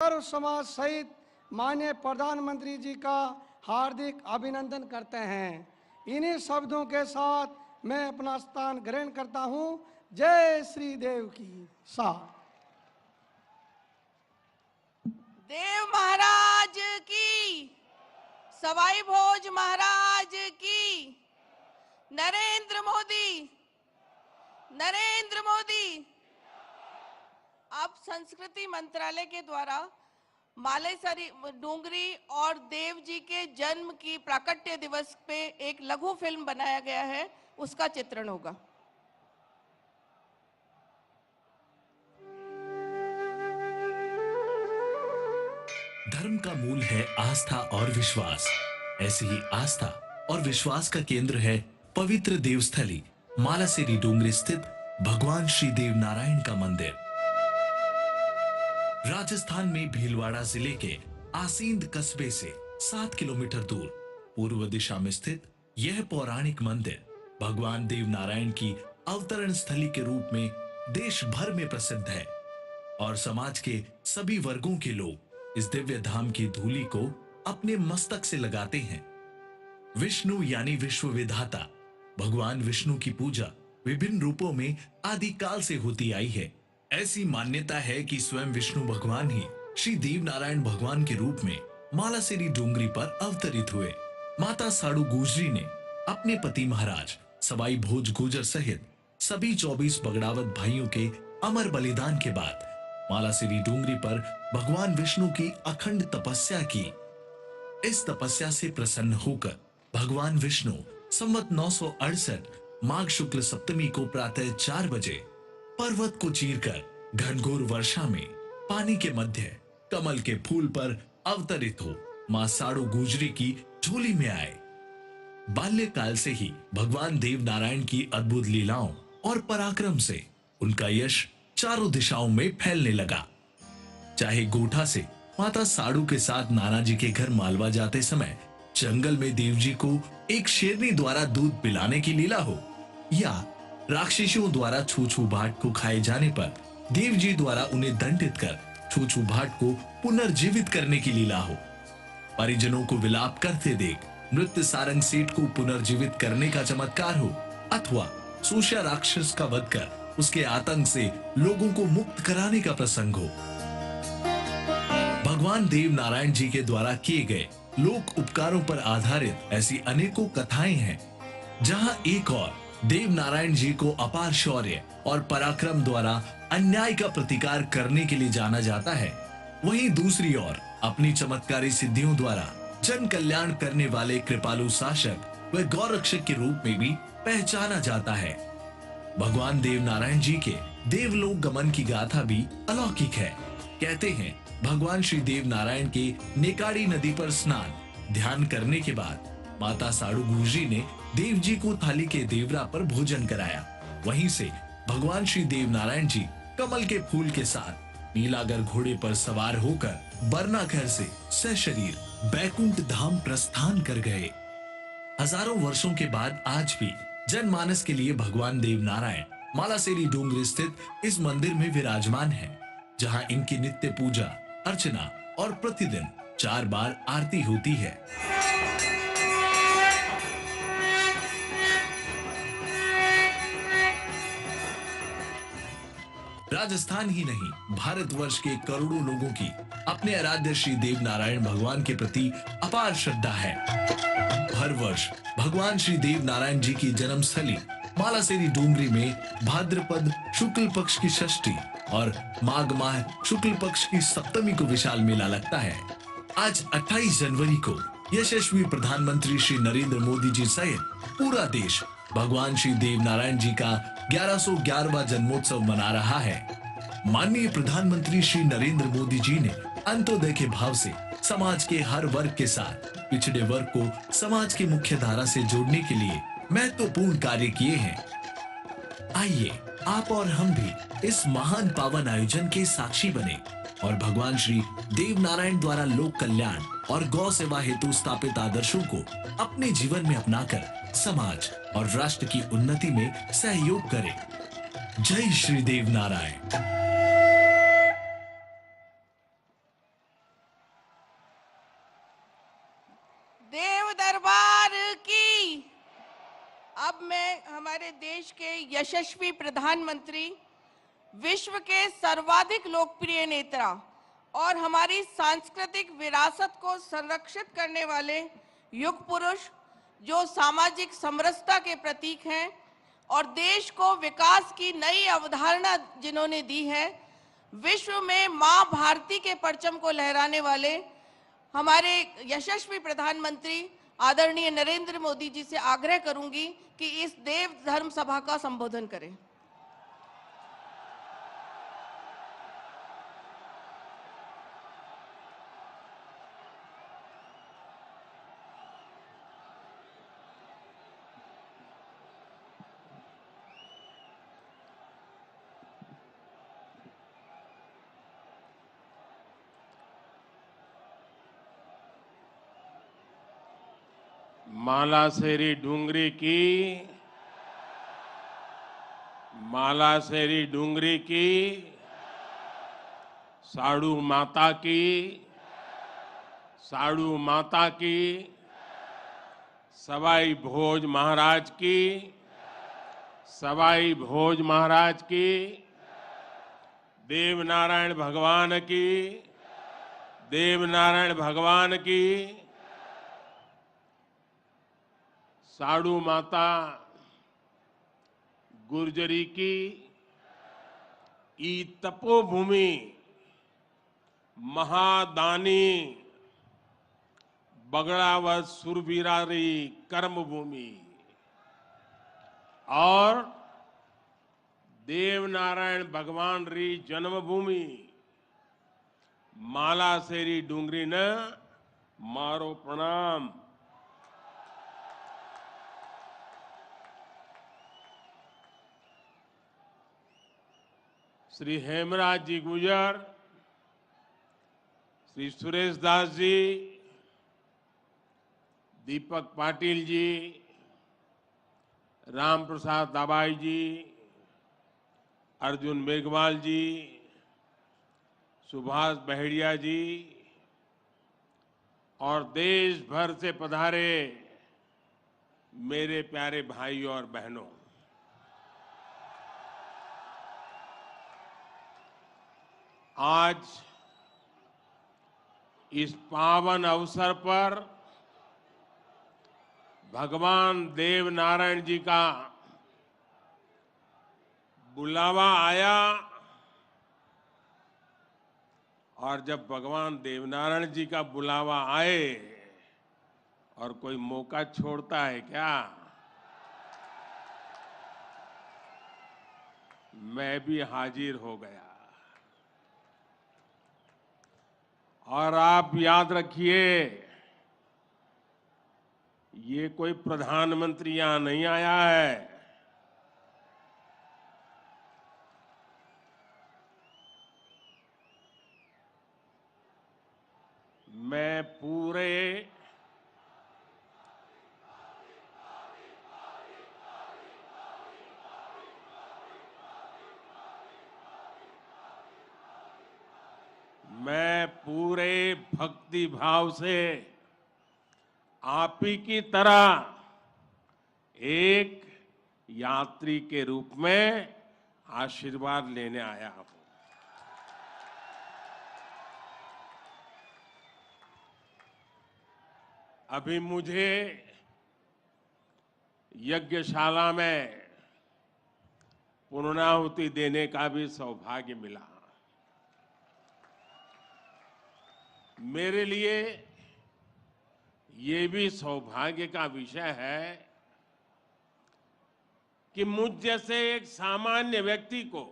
सर्व समाज सहित माननीय प्रधानमंत्री जी का हार्दिक अभिनंदन करते हैं। इन्हीं शब्दों के साथ मैं अपना स्थान ग्रहण करता हूं। जय श्री देव की साथ। देव महाराज की, सवाई भोज महाराज की, नरेंद्र मोदी, नरेंद्र मोदी। अब संस्कृति मंत्रालय के द्वारा मालेसरी डूंगरी और देव जी के जन्म की प्राकट्य दिवस पे एक लघु फिल्म बनाया गया है, उसका चित्रण होगा। धर्म का मूल है आस्था और विश्वास। ऐसी ही आस्था और विश्वास का केंद्र है पवित्र देवस्थली मालासेरी डूंगरी स्थित भगवान श्री देव नारायण का मंदिर। राजस्थान में भीलवाड़ा जिले के आसींद कस्बे से 7 किलोमीटर दूर पूर्व दिशा में स्थित यह पौराणिक मंदिर भगवान देव नारायण की अवतरण स्थली के रूप में देश भर में प्रसिद्ध है और समाज के सभी वर्गों के लोग इस दिव्य धाम की धूलि को अपने मस्तक से लगाते हैं। विष्णु यानी विश्व विधाता भगवान विष्णु की पूजा विभिन्न रूपों में आदिकाल से होती आई है। ऐसी मान्यता है कि स्वयं विष्णु भगवान ही श्री देव नारायण भगवान के रूप में मालासेरी डूंगरी पर अवतरित हुए। माता साड़ू गुजरी ने अपने पति महाराज सवाई भोज गुजर सहित सभी 24 बगड़ावत भाइयों के अमर बलिदान के बाद मालासेरी डूंगरी पर भगवान विष्णु की अखंड तपस्या की। इस तपस्या से प्रसन्न होकर भगवान विष्णु संवत 968 माघ शुक्ल सप्तमी को प्रातः 4 बजे पर्वत को चीरकर घनघोर वर्षा में पानी के मध्य कमल के फूल पर अवतरित हो मां साड़ू गुजरी की झोली में आए। बाल्यकाल से ही भगवान देव नारायण की अद्भुत लीलाओं और पराक्रम से उनका यश चारों दिशाओं में फैलने लगा। चाहे गोठा से माता साड़ू के साथ नाना जी के घर मालवा जाते समय जंगल में देव जी को एक शेरनी द्वारा दूध पिलाने की लीला हो, या राक्षसों द्वारा छूछू भाट को खाए जाने पर देव जी द्वारा उन्हें दंडित कर छूछू भाट को पुनर्जीवित करने की लीला हो, परिजनों को विलाप करते देख नृत्य सारंग सेठ को पुनर्जीवित करने का चमत्कार हो, अथवा सूष्या राक्षस का वध कर उसके आतंक से लोगों को मुक्त कराने का प्रसंग हो। भगवान देव नारायण जी के द्वारा किए गए लोक उपकारों पर आधारित ऐसी अनेकों कथाएं हैं, जहां एक और देव नारायण जी को अपार शौर्य और पराक्रम द्वारा अन्याय का प्रतिकार करने के लिए जाना जाता है, वहीं दूसरी ओर अपनी चमत्कारी सिद्धियों द्वारा जन कल्याण करने वाले कृपालु शासक व गौरक्षक के रूप में भी पहचाना जाता है। भगवान देव नारायण जी के देवलोक गमन की गाथा भी अलौकिक है। कहते हैं भगवान श्री देव नारायण के नेकाड़ी नदी पर स्नान ध्यान करने के बाद माता साड़ू गुजरी ने देव जी को थाली के देवरा पर भोजन कराया। वहीं से भगवान श्री देव नारायण जी कमल के फूल के साथ नीलागर घोड़े पर सवार होकर बरनाघर से सशरीर बैकुंठ धाम प्रस्थान कर गए। हजारों वर्षों के बाद आज भी जनमानस के लिए भगवान देव नारायण मालासेरी डूंगरी स्थित इस मंदिर में विराजमान है, जहां इनकी नित्य पूजा अर्चना और प्रतिदिन 4 बार आरती होती है। राजस्थान ही नहीं भारतवर्ष के करोड़ों लोगों की अपने आराध्य श्री देव नारायण भगवान के प्रति अपार श्रद्धा है। हर वर्ष भगवान श्री देव नारायण जी की जन्मस्थली मालासेरी डूंगरी में भाद्रपद शुक्ल पक्ष की षष्ठी और माघ माह शुक्ल पक्ष की सप्तमी को विशाल मेला लगता है। आज 28 जनवरी को यशस्वी प्रधानमंत्री श्री नरेंद्र मोदी जी सहित पूरा देश भगवान श्री देव नारायण जी का 1111वां जन्मोत्सव मना रहा है। माननीय प्रधानमंत्री श्री नरेंद्र मोदी जी ने अंत्योदय के भाव से समाज के हर वर्ग के साथ पिछड़े वर्ग को समाज की मुख्य धारा से जोड़ने के लिए महत्वपूर्ण कार्य किए हैं। आइए आप और हम भी इस महान पावन आयोजन के साक्षी बने और भगवान श्री देव नारायण द्वारा लोक कल्याण और गौ सेवा हेतु स्थापित आदर्शों को अपने जीवन में अपनाकर समाज और राष्ट्र की उन्नति में सहयोग करें। जय श्री देव नारायण। देव दरबार की। अब मैं हमारे देश के यशस्वी प्रधानमंत्री, विश्व के सर्वाधिक लोकप्रिय नेता और हमारी सांस्कृतिक विरासत को संरक्षित करने वाले युग पुरुष, जो सामाजिक समरसता के प्रतीक हैं और देश को विकास की नई अवधारणा जिन्होंने दी है, विश्व में मां भारती के परचम को लहराने वाले हमारे यशस्वी प्रधानमंत्री आदरणीय नरेंद्र मोदी जी से आग्रह करूंगी कि इस देव धर्म सभा का संबोधन करें। मालासेरी डूंगरी की, मालासेरी डूंगरी की, साड़ू माता की, साड़ू माता की, सवाई भोज महाराज की, सवाई भोज महाराज की, देवनारायण भगवान की, देवनारायण भगवान की, साड़ू माता गुर्जरी की, ई तपोभूमि महादानी बगड़ावत सुरबीरारी कर्मभूमि और देवनारायण भगवान री जन्मभूमि मालासेरी डूंगरी न मारो प्रणाम। श्री हेमराज जी गुजर, श्री सुरेश दास जी, दीपक पाटिल जी, राम प्रसाद दाबाई जी, अर्जुन मेघवाल जी, सुभाष बहेड़िया जी और देश भर से पधारे मेरे प्यारे भाई और बहनों, आज इस पावन अवसर पर भगवान देवनारायण जी का बुलावा आया और जब भगवान देवनारायण जी का बुलावा आए और कोई मौका छोड़ता है क्या? मैं भी हाजिर हो गया। और आप याद रखिए, ये कोई प्रधानमंत्री यहां नहीं आया है। मैं पूरे भक्ति भाव से आप ही की तरह एक यात्री के रूप में आशीर्वाद लेने आया हूं। अभी मुझे यज्ञशाला में पूर्णाहुति देने का भी सौभाग्य मिला। मेरे लिए ये भी सौभाग्य का विषय है कि मुझ जैसे एक सामान्य व्यक्ति को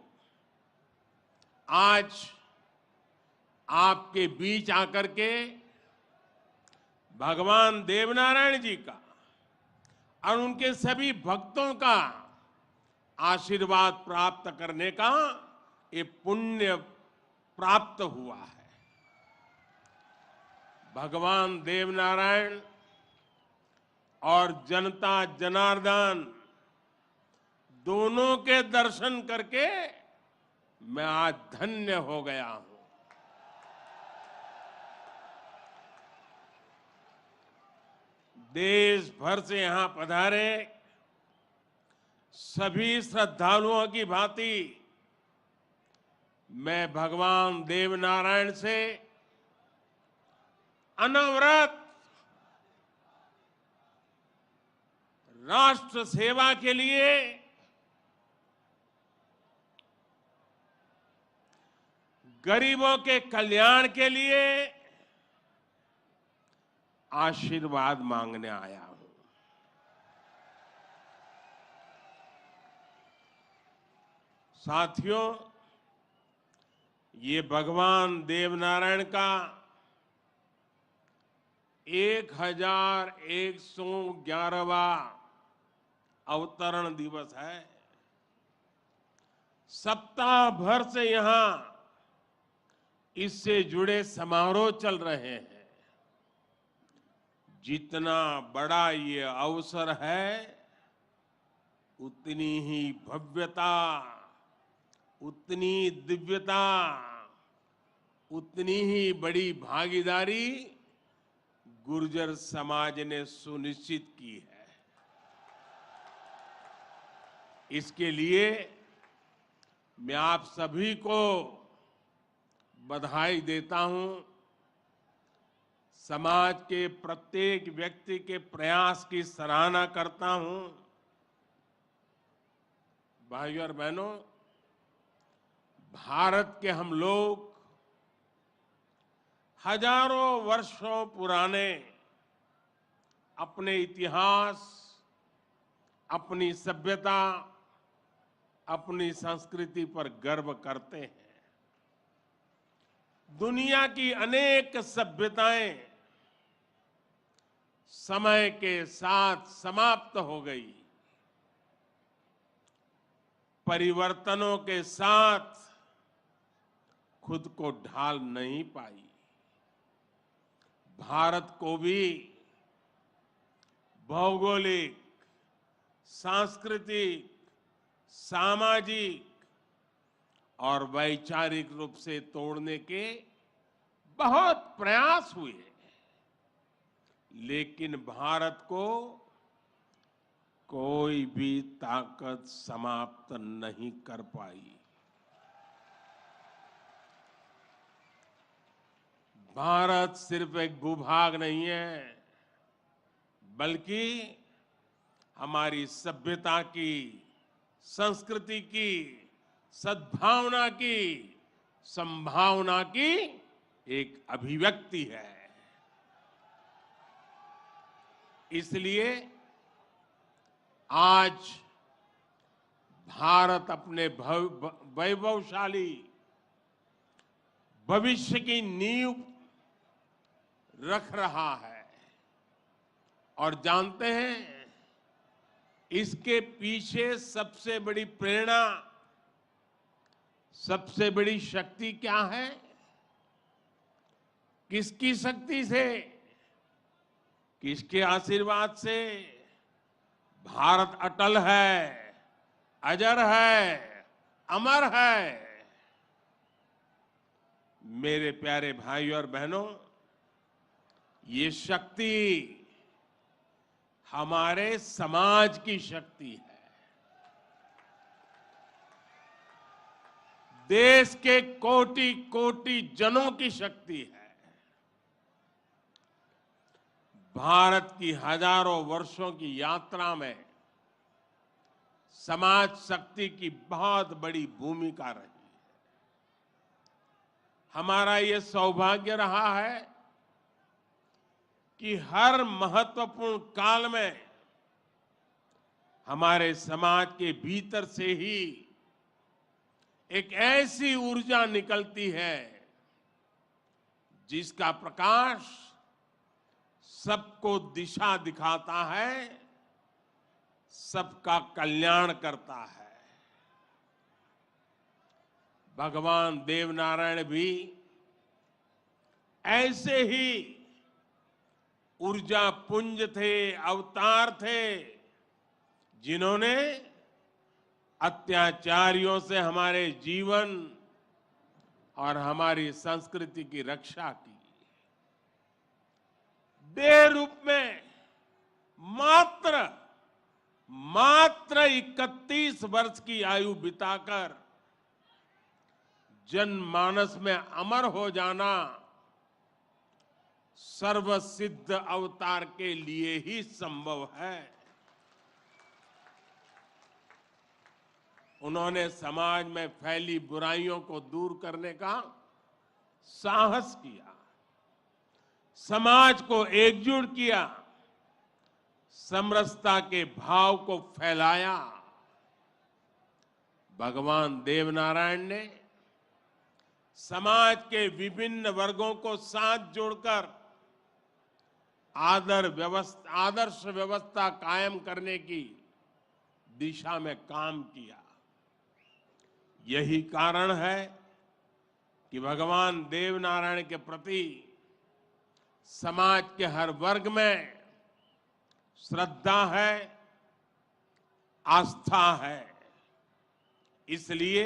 आज आपके बीच आकर के भगवान देवनारायण जी का और उनके सभी भक्तों का आशीर्वाद प्राप्त करने का ये पुण्य प्राप्त हुआ है। भगवान देवनारायण और जनता जनार्दन दोनों के दर्शन करके मैं आज धन्य हो गया हूं। देश भर से यहां पधारे सभी श्रद्धालुओं की भांति मैं भगवान देवनारायण से अनवरत राष्ट्र सेवा के लिए गरीबों के कल्याण के लिए आशीर्वाद मांगने आया हूं। साथियों, ये भगवान देवनारायण का 1111वां अवतरण दिवस है। सप्ताह भर से यहां इससे जुड़े समारोह चल रहे हैं। जितना बड़ा ये अवसर है, उतनी ही भव्यता, उतनी दिव्यता, उतनी ही बड़ी भागीदारी गुर्जर समाज ने सुनिश्चित की है। इसके लिए मैं आप सभी को बधाई देता हूं। समाज के प्रत्येक व्यक्ति के प्रयास की सराहना करता हूं। भाइयों और बहनों, भारत के हम लोग हजारों वर्षों पुराने अपने इतिहास, अपनी सभ्यता, अपनी संस्कृति पर गर्व करते हैं। दुनिया की अनेक सभ्यताएं समय के साथ समाप्त हो गई। परिवर्तनों के साथ खुद को ढाल नहीं पाई। भारत को भी भौगोलिक, सांस्कृतिक, सामाजिक और वैचारिक रूप से तोड़ने के बहुत प्रयास हुए, लेकिन भारत को कोई भी ताकत समाप्त नहीं कर पाई। भारत सिर्फ एक भूभाग नहीं है, बल्कि हमारी सभ्यता की, संस्कृति की, सद्भावना की, संभावना की एक अभिव्यक्ति है। इसलिए आज भारत अपने वैभवशाली भविष्य की नींव रख रहा है। और जानते हैं, इसके पीछे सबसे बड़ी प्रेरणा, सबसे बड़ी शक्ति क्या है? किसकी शक्ति से, किसके आशीर्वाद से? भारत अटल है, अजर है, अमर है। मेरे प्यारे भाइयों और बहनों, ये शक्ति हमारे समाज की शक्ति है। देश के कोटि कोटि जनों की शक्ति है। भारत की हजारों वर्षों की यात्रा में समाज शक्ति की बहुत बड़ी भूमिका रही है। हमारा ये सौभाग्य रहा है कि हर महत्वपूर्ण काल में हमारे समाज के भीतर से ही एक ऐसी ऊर्जा निकलती है जिसका प्रकाश सबको दिशा दिखाता है, सबका कल्याण करता है। भगवान देवनारायण भी ऐसे ही ऊर्जा पुंज थे, अवतार थे, जिन्होंने अत्याचारियों से हमारे जीवन और हमारी संस्कृति की रक्षा की। देह रूप में मात्र मात्र 31 वर्ष की आयु बिताकर जनमानस में अमर हो जाना सर्वसिद्ध अवतार के लिए ही संभव है। उन्होंने समाज में फैली बुराइयों को दूर करने का साहस किया, समाज को एकजुट किया, समरसता के भाव को फैलाया। भगवान देवनारायण ने समाज के विभिन्न वर्गों को साथ जोड़कर आदर्श व्यवस्था कायम करने की दिशा में काम किया। यही कारण है कि भगवान देवनारायण के प्रति समाज के हर वर्ग में श्रद्धा है, आस्था है। इसलिए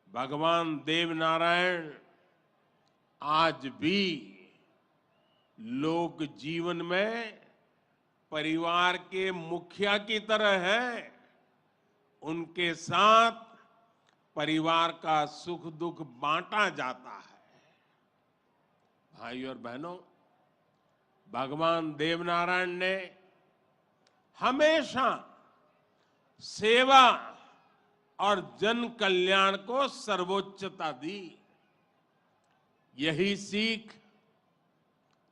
भगवान देवनारायण आज भी लोक जीवन में परिवार के मुखिया की तरह हैं। उनके साथ परिवार का सुख दुख बांटा जाता है। भाई और बहनों, भगवान देवनारायण ने हमेशा सेवा और जन कल्याण को सर्वोच्चता दी। यही सीख,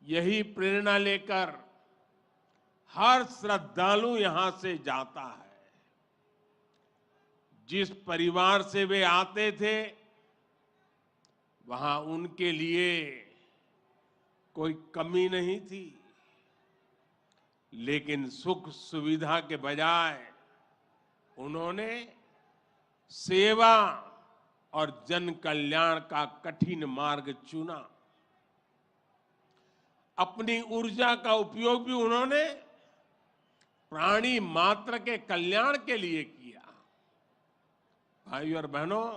यही प्रेरणा लेकर हर श्रद्धालु यहां से जाता है। जिस परिवार से वे आते थे, वहां उनके लिए कोई कमी नहीं थी, लेकिन सुख सुविधा के बजाय उन्होंने सेवा और जन कल्याण का कठिन मार्ग चुना। अपनी ऊर्जा का उपयोग भी उन्होंने प्राणी मात्र के कल्याण के लिए किया। भाई और बहनों,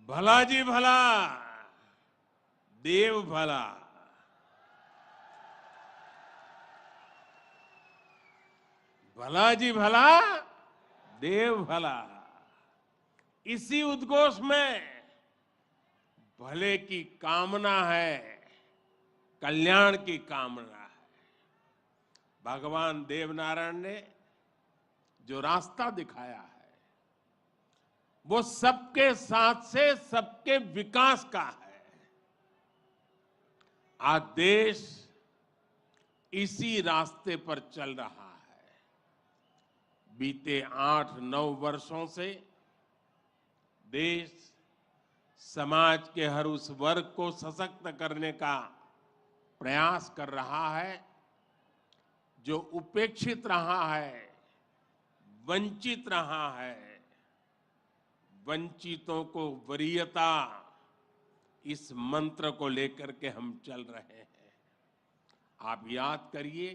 भला जी भला, देव भला। भला जी भला, देव भला। इसी उद्घोष में भले की कामना है, कल्याण की कामना है। भगवान देवनारायण ने जो रास्ता दिखाया है, वो सबके साथ से सबके विकास का है। आज देश इसी रास्ते पर चल रहा है। बीते 8-9 वर्षों से देश समाज के हर उस वर्ग को सशक्त करने का प्रयास कर रहा है जो उपेक्षित रहा है, वंचित रहा है। वंचितों को वरीयता, इस मंत्र को लेकर के हम चल रहे हैं। आप याद करिए,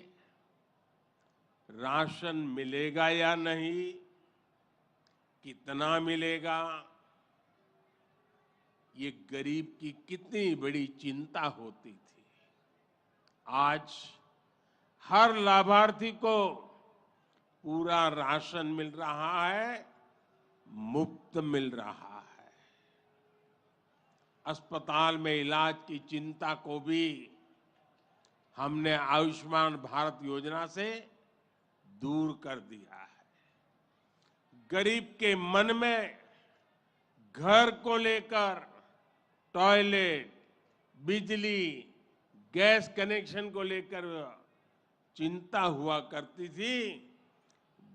राशन मिलेगा या नहीं, कितना मिलेगा, ये गरीब की कितनी बड़ी चिंता होती थी। आज हर लाभार्थी को पूरा राशन मिल रहा है, मुफ्त मिल रहा है। अस्पताल में इलाज की चिंता को भी हमने आयुष्मान भारत योजना से दूर कर दिया है। गरीब के मन में घर को लेकर टॉयलेट, बिजली, गैस कनेक्शन को लेकर चिंता हुआ करती थी,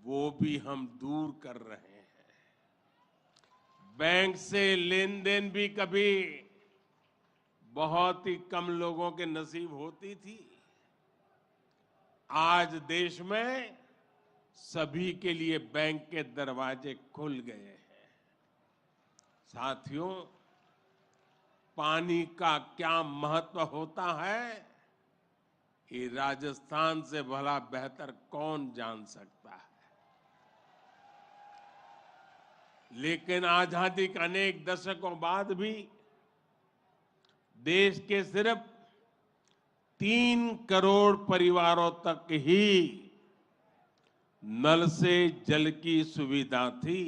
वो भी हम दूर कर रहे हैं। बैंक से लेन देन भी कभी बहुत ही कम लोगों के नसीब होती थी। आज देश में सभी के लिए बैंक के दरवाजे खुल गए हैं। साथियों, पानी का क्या महत्व होता है, ये राजस्थान से भला बेहतर कौन जान सकता है। लेकिन आजादी के अनेक दशकों बाद भी देश के सिर्फ 3 करोड़ परिवारों तक ही नल से जल की सुविधा थी।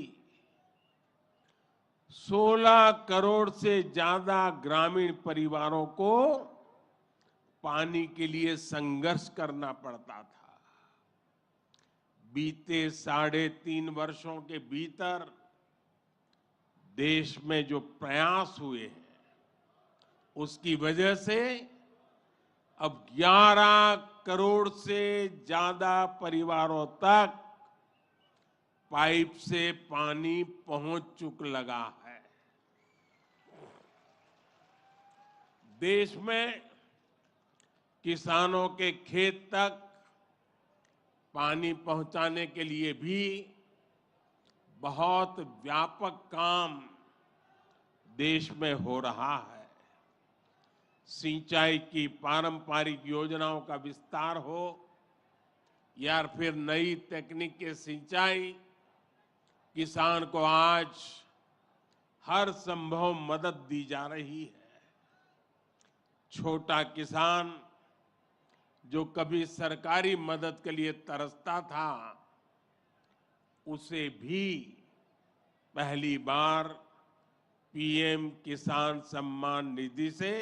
16 करोड़ से ज्यादा ग्रामीण परिवारों को पानी के लिए संघर्ष करना पड़ता था। बीते 3.5 वर्षों के भीतर देश में जो प्रयास हुए हैं, उसकी वजह से अब 11 करोड़ से ज्यादा परिवारों तक पाइप से पानी पहुंच चुक लगा है। देश में किसानों के खेत तक पानी पहुंचाने के लिए भी बहुत व्यापक काम देश में हो रहा है। सिंचाई की पारंपरिक योजनाओं का विस्तार हो या फिर नई तकनीक के सिंचाई, किसान को आज हर संभव मदद दी जा रही है। छोटा किसान जो कभी सरकारी मदद के लिए तरसता था, उसे भी पहली बार पीएम किसान सम्मान निधि से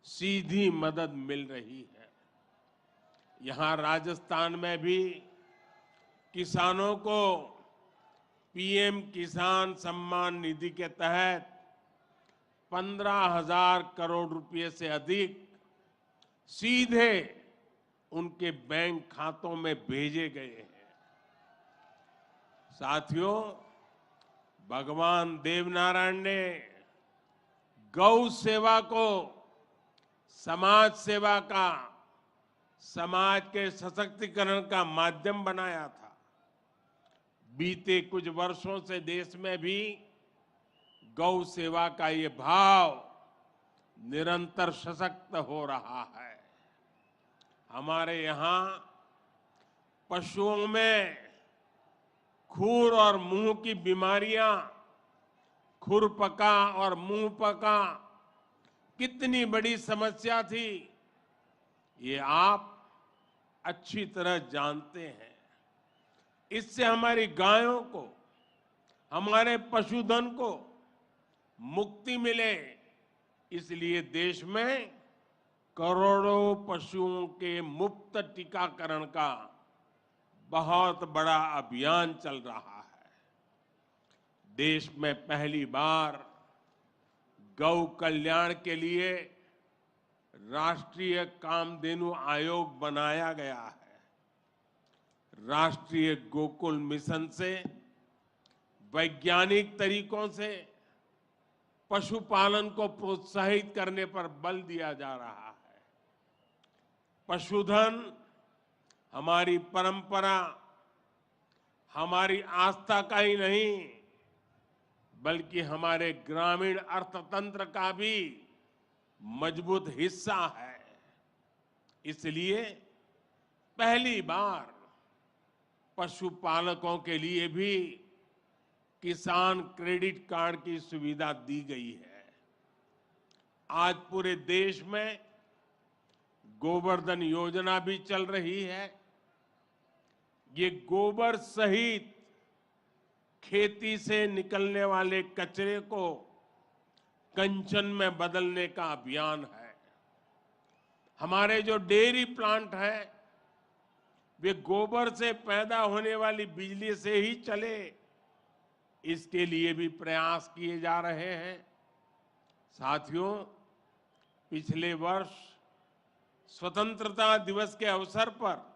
सीधी मदद मिल रही है। यहां राजस्थान में भी किसानों को पीएम किसान सम्मान निधि के तहत 15,000 करोड़ रुपए से अधिक सीधे उनके बैंक खातों में भेजे गए हैं। साथियों, भगवान देवनारायण ने गौ सेवा को समाज सेवा का, समाज के सशक्तिकरण का माध्यम बनाया था। बीते कुछ वर्षों से देश में भी गौ सेवा का ये भाव निरंतर सशक्त हो रहा है। हमारे यहाँ पशुओं में खुर और मुंह की बीमारियां, खुरपका और मुंहपका कितनी बड़ी समस्या थी, ये आप अच्छी तरह जानते हैं। इससे हमारी गायों को, हमारे पशुधन को मुक्ति मिले, इसलिए देश में करोड़ों पशुओं के मुफ्त टीकाकरण का बहुत बड़ा अभियान चल रहा है। देश में पहली बार गौ कल्याण के लिए राष्ट्रीय कामधेनु आयोग बनाया गया है। राष्ट्रीय गोकुल मिशन से वैज्ञानिक तरीकों से पशुपालन को प्रोत्साहित करने पर बल दिया जा रहा है। पशुधन हमारी परंपरा, हमारी आस्था का ही नहीं, बल्कि हमारे ग्रामीण अर्थतंत्र का भी मजबूत हिस्सा है। इसलिए पहली बार पशुपालकों के लिए भी किसान क्रेडिट कार्ड की सुविधा दी गई है। आज पूरे देश में गोवर्धन योजना भी चल रही है। ये गोबर सहित खेती से निकलने वाले कचरे को कंचन में बदलने का अभियान है। हमारे जो डेयरी प्लांट है, वे गोबर से पैदा होने वाली बिजली से ही चले, इसके लिए भी प्रयास किए जा रहे हैं। साथियों, पिछले वर्ष स्वतंत्रता दिवस के अवसर पर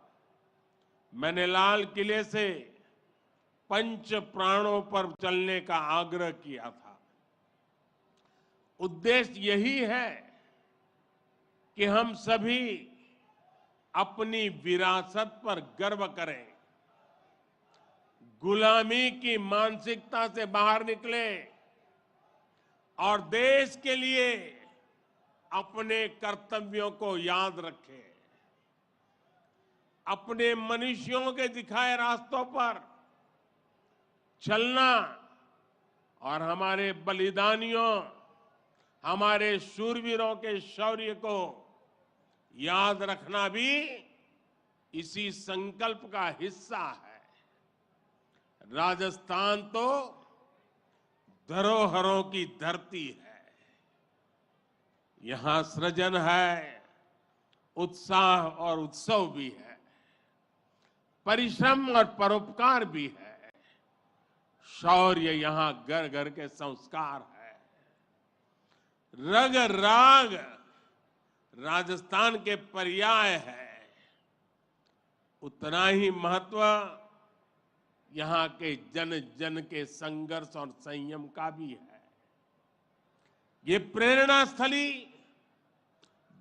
मैंने लाल किले से पंच प्राणों पर चलने का आग्रह किया था। उद्देश्य यही है कि हम सभी अपनी विरासत पर गर्व करें, गुलामी की मानसिकता से बाहर निकले और देश के लिए अपने कर्तव्यों को याद रखें। अपने मनुष्यों के दिखाए रास्तों पर चलना और हमारे बलिदानियों, हमारे शूरवीरों के शौर्य को याद रखना भी इसी संकल्प का हिस्सा है। राजस्थान तो धरोहरों की धरती है। यहां सृजन है, उत्साह और उत्सव भी है, परिश्रम और परोपकार भी है, शौर्य यहां घर घर के संस्कार है। रग राग राजस्थान के पर्याय है। उतना ही महत्व यहां के जन जन के संघर्ष और संयम का भी है। ये प्रेरणा स्थली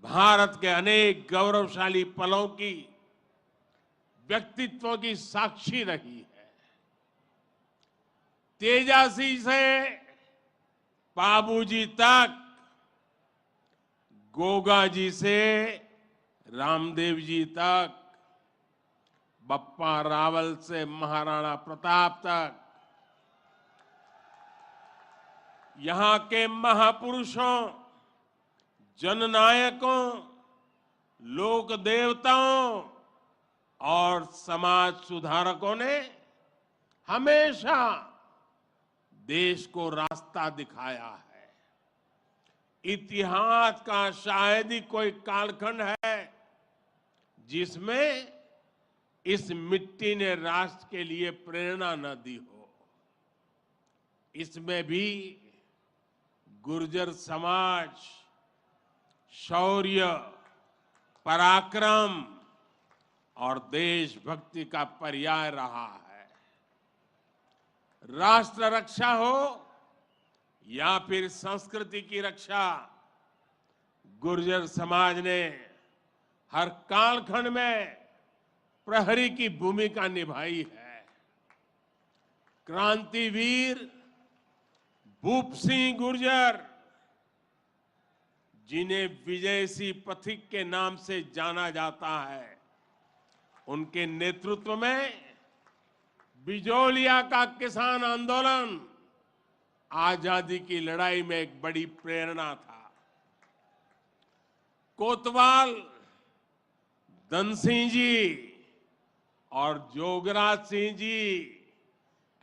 भारत के अनेक गौरवशाली पलों की, व्यक्तित्वों की साक्षी रही है। तेजासी से बाबूजी तक, गोगा जी से रामदेव जी तक, बप्पा रावल से महाराणा प्रताप तक, यहां के महापुरुषों, जननायकों, लोक देवताओं और समाज सुधारकों ने हमेशा देश को रास्ता दिखाया है। इतिहास का शायद ही कोई कालखंड है जिसमें इस मिट्टी ने राष्ट्र के लिए प्रेरणा न दी हो। इसमें भी गुर्जर समाज शौर्य, पराक्रम और देशभक्ति का पर्याय रहा है। राष्ट्र रक्षा हो या फिर संस्कृति की रक्षा, गुर्जर समाज ने हर कालखंड में प्रहरी की भूमिका निभाई है। क्रांतिवीर भूप सिंह गुर्जर, जिन्हें विजय सिंह पथिक के नाम से जाना जाता है, उनके नेतृत्व में बिजोलिया का किसान आंदोलन आजादी की लड़ाई में एक बड़ी प्रेरणा था। कोतवाल धन सिंह जी और जोगराज सिंह जी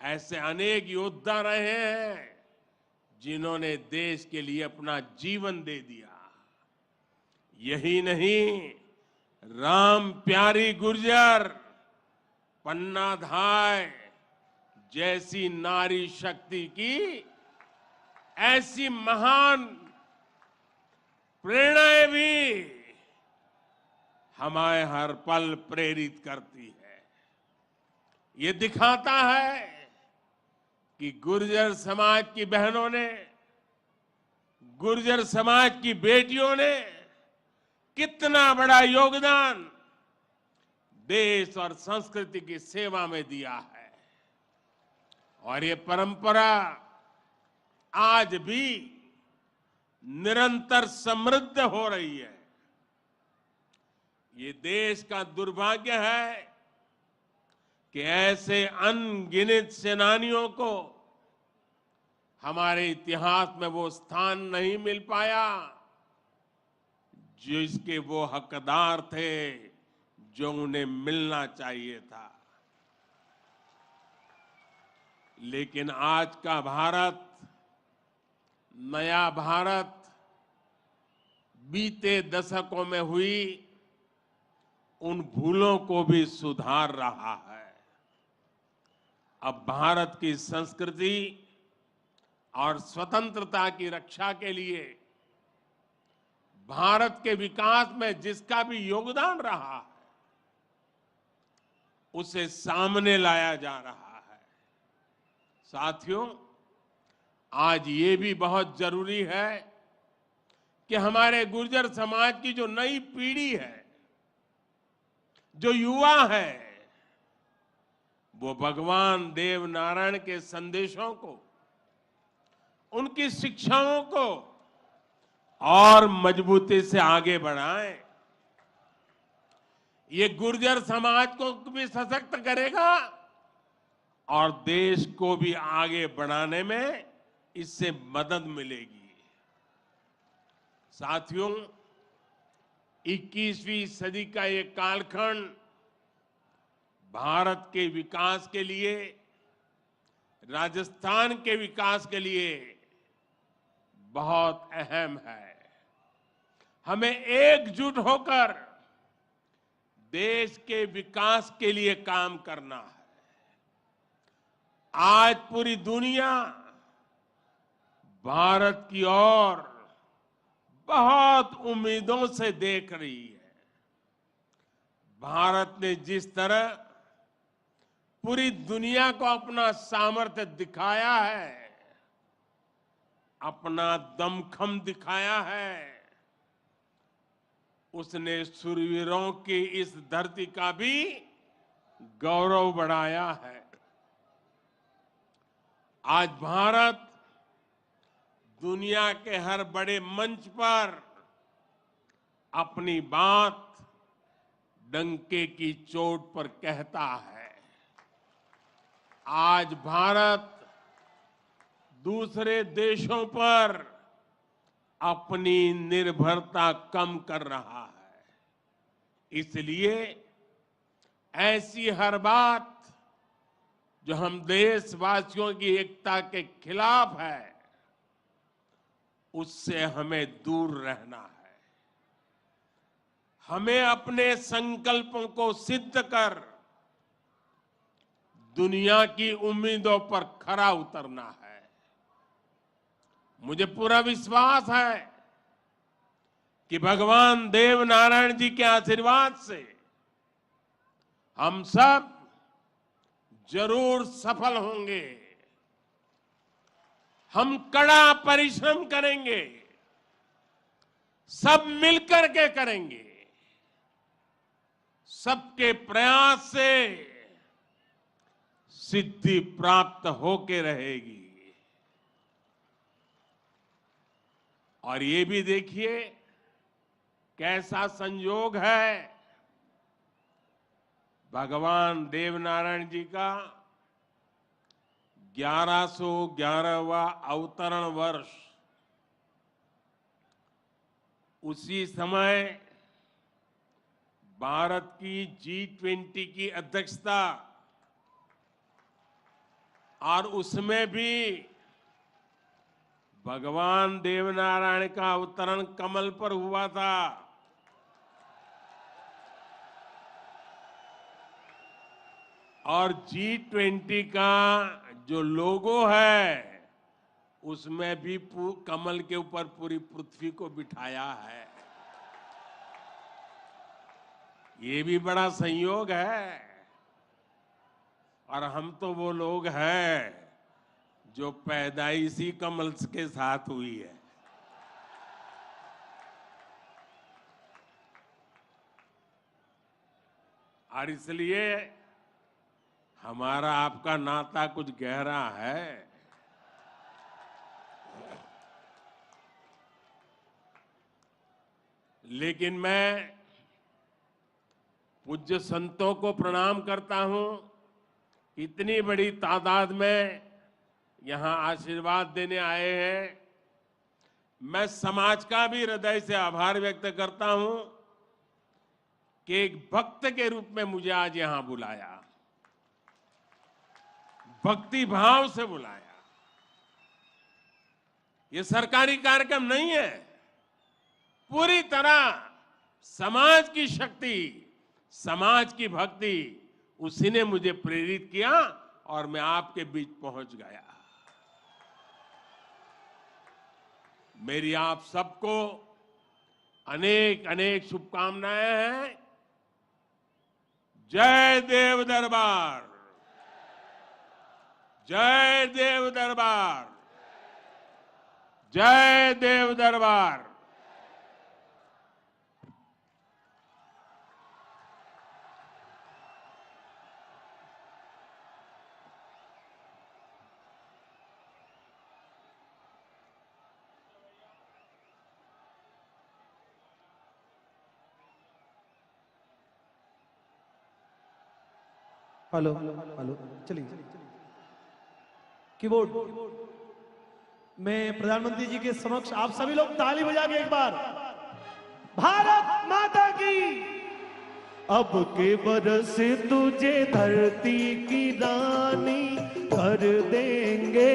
ऐसे अनेक योद्धा रहे हैं जिन्होंने देश के लिए अपना जीवन दे दिया। यही नहीं, राम प्यारी गुर्जर, पन्ना धाय जैसी नारी शक्ति की ऐसी महान प्रेरणाएं भी हमें हर पल प्रेरित करती है। ये दिखाता है कि गुर्जर समाज की बहनों ने, गुर्जर समाज की बेटियों ने कितना बड़ा योगदान देश और संस्कृति की सेवा में दिया है। और ये परंपरा आज भी निरंतर समृद्ध हो रही है। ये देश का दुर्भाग्य है कि ऐसे अनगिनत सेनानियों को हमारे इतिहास में वो स्थान नहीं मिल पाया जिसके वो हकदार थे, जो उन्हें मिलना चाहिए था। लेकिन आज का भारत, नया भारत, बीते दशकों में हुई उन भूलों को भी सुधार रहा है। अब भारत की संस्कृति और स्वतंत्रता की रक्षा के लिए भारत के विकास में जिसका भी योगदान रहा है, उसे सामने लाया जा रहा है। साथियों, आज ये भी बहुत जरूरी है कि हमारे गुर्जर समाज की जो नई पीढ़ी है, जो युवा है, वो भगवान देव नारायण के संदेशों को, उनकी शिक्षाओं को और मजबूती से आगे बढ़ाएं। ये गुर्जर समाज को भी सशक्त करेगा और देश को भी आगे बढ़ाने में इससे मदद मिलेगी। साथियों, 21वीं सदी का ये कालखंड भारत के विकास के लिए, राजस्थान के विकास के लिए बहुत अहम है। हमें एकजुट होकर देश के विकास के लिए काम करना है। आज पूरी दुनिया भारत की ओर बहुत उम्मीदों से देख रही है। भारत ने जिस तरह पूरी दुनिया को अपना सामर्थ्य दिखाया है, अपना दमखम दिखाया है, उसने शूरवीरों की इस धरती का भी गौरव बढ़ाया है। आज भारत दुनिया के हर बड़े मंच पर अपनी बात डंके की चोट पर कहता है। आज भारत दूसरे देशों पर अपनी निर्भरता कम कर रहा है। इसलिए ऐसी हर बात जो हम देशवासियों की एकता के खिलाफ है, उससे हमें दूर रहना है। हमें अपने संकल्पों को सिद्ध कर दुनिया की उम्मीदों पर खरा उतरना है। मुझे पूरा विश्वास है कि भगवान देव नारायण जी के आशीर्वाद से हम सब जरूर सफल होंगे। हम कड़ा परिश्रम करेंगे, सब मिलकर के करेंगे। सबके प्रयास से सिद्धि प्राप्त होके रहेगी। और ये भी देखिए कैसा संयोग है, भगवान देवनारायण जी का 1111वां अवतरण वर्ष। उसी समय भारत की G20 की अध्यक्षता, और उसमें भी भगवान देवनारायण का अवतरण कमल पर हुआ था। और G20 का जो लोगो है, उसमें भी कमल के ऊपर पूरी पृथ्वी को बिठाया है। ये भी बड़ा संयोग है। और हम तो वो लोग हैं जो पैदाइशी कमल के साथ हुई है। और इसलिए हमारा आपका नाता कुछ गहरा है। लेकिन मैं पूज्य संतों को प्रणाम करता हूं। इतनी बड़ी तादाद में यहां आशीर्वाद देने आए हैं। मैं समाज का भी हृदय से आभार व्यक्त करता हूं कि एक भक्त के रूप में मुझे आज यहां बुलाया, भक्ति भाव से बुलाया। ये सरकारी कार्यक्रम नहीं है। पूरी तरह समाज की शक्ति, समाज की भक्ति, उसी ने मुझे प्रेरित किया और मैं आपके बीच पहुंच गया। मेरी आप सबको अनेक अनेक शुभकामनाएं हैं। जय देव दरबार, जय देव दरबार, जय देव दरबार। हेलो हेलो, चलिए कीबोर्ड। मैं प्रधानमंत्री जी के समक्ष आप सभी लोग ताली बजा के एक बार भारत माता अब के बरस तुझे धरती की रानी कर देंगे।